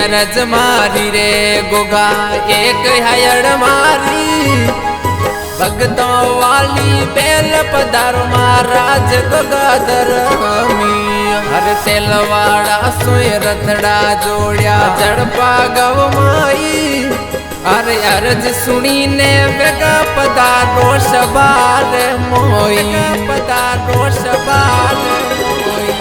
अरज मारी रे गोगा एक हायड़ मारी भगतों वाली बेल पधारो महाराज गंगाधर हर तेलवाड़ा सोय रथड़ा जोड़िया जड़पा गव माई अरे अरज सुनी ने बेगा पधारो शबार मोई पधारो शबार मोई।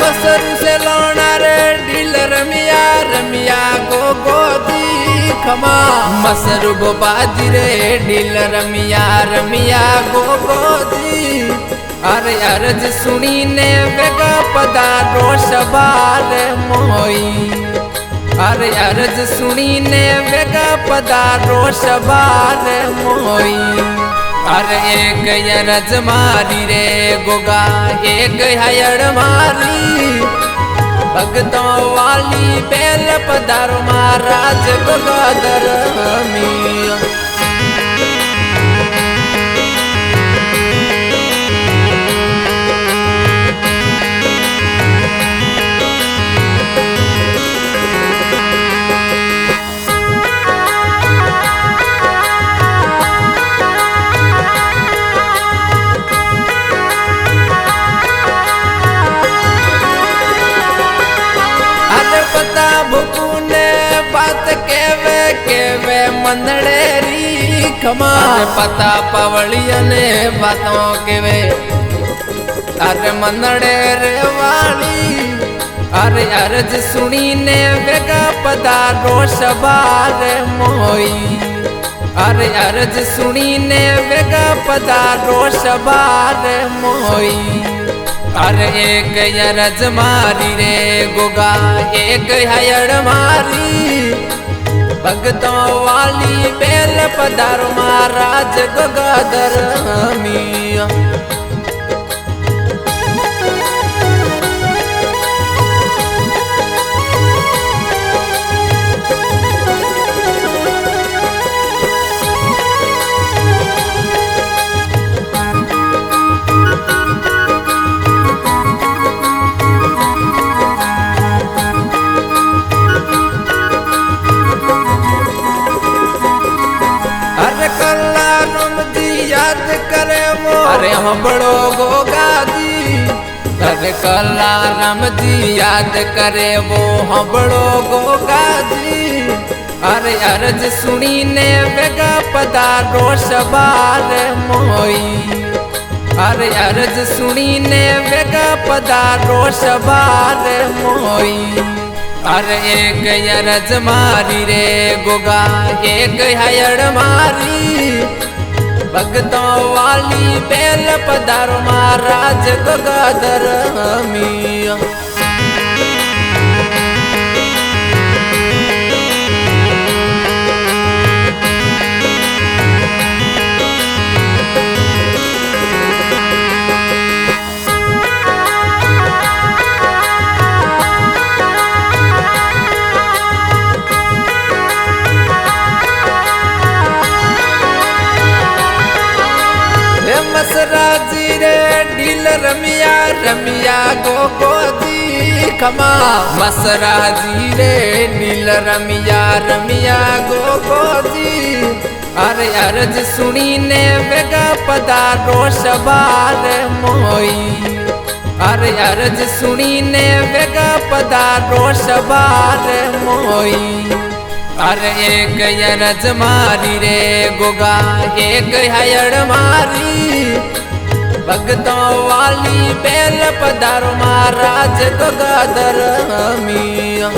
मसरू से लौना रे ढील रमिया रमिया गो गोदी खमा मसरू बाजी रे ढील रमिया रमिया गो गोदी अरे अरज सुनी ने बेगा पधारो शबार मोई अरे अरज सुनी ने बेगा पधारो शबार मोई। अरे एक अरज मारी रे गोगा एक हायड़ मारी भगतों वाली बेल पधारो महाराज गंगाधर मिया। भुकुने बात केवे मंदड़ेरी खमा पता पवलिया ने बातों केवे अरे मंदड़े रे वाली अरे अरज सुनी ने बेगा पधारो शबार मोई अरे अरज सुनी ने बेगा पधारो शबार मोई। अरे एक अरज मारी रे गोगा एक हायड़ मारी भगतों वाली बेल पधारो महाराज गंगाधर मिया। अरे हम बड़ो गोगा दी अरे कला राम जी याद करे वो हम बड़ो गोगा दी अरे अरज सुनी ने बेगा पधारो शबार मोई अरे अरज सुनी ने बेगा पधारो शबार मोई। अरे एक अरज मारी रे गोगा एक हायड़ मारी भगतों वाली बेल पधारो महाराज गंगाधर मिया। मसराजी रे ढील रमिया रमिया गो गोदी खमा मसराजी रे ढील रमिया रमिया गो गोदी अरे अरज सुनी ने बेगा पधारो शबार मोई अरे अरज सुनी ने बेगा पधारो शबार मोई। अरे एक अरज मारी रे गोगा एक हायड़ मारी भगतों वाली बेल पधारो महाराज गंगाधर मिया।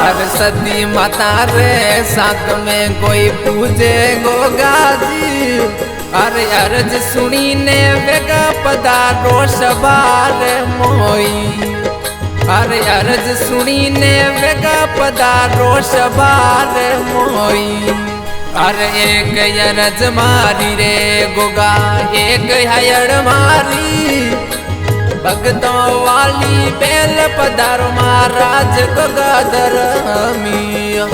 हर सती माता रे साथ में कोई पूजे गोगा जी अरे अर्ज सुनी ने वेगा पधारो सवार मोई अरे अर्ज सुनी ने वेगा पधारो सवार मोई अरे एक अरज मारी रे गोगा एक हयड़ मारी भगतों वाली बेल पधारो महाराज गंगाधर मिया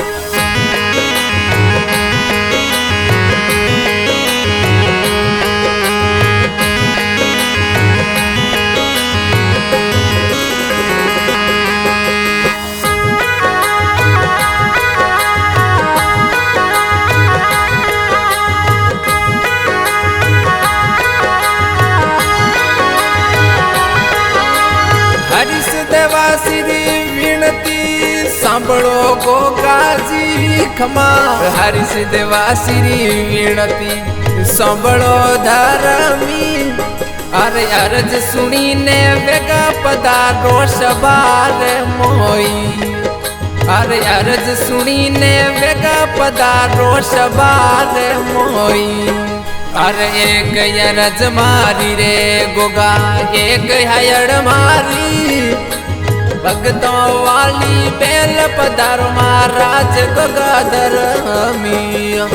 हरिश देवासिरी विनती सांभळो गोगाजी खमा हरिश देवासिरी विनती सांभळो धरमी अरे अर्ज सुनी ने वेगा पधारो सवार मोई अरे अर्ज सुनी ने वेगा पधारो सवार मोई अरे एक अरज मारी रे गोगा एक हयड़ मारी भगतों वाली बेल पधारो महाराज गंगाधर मिया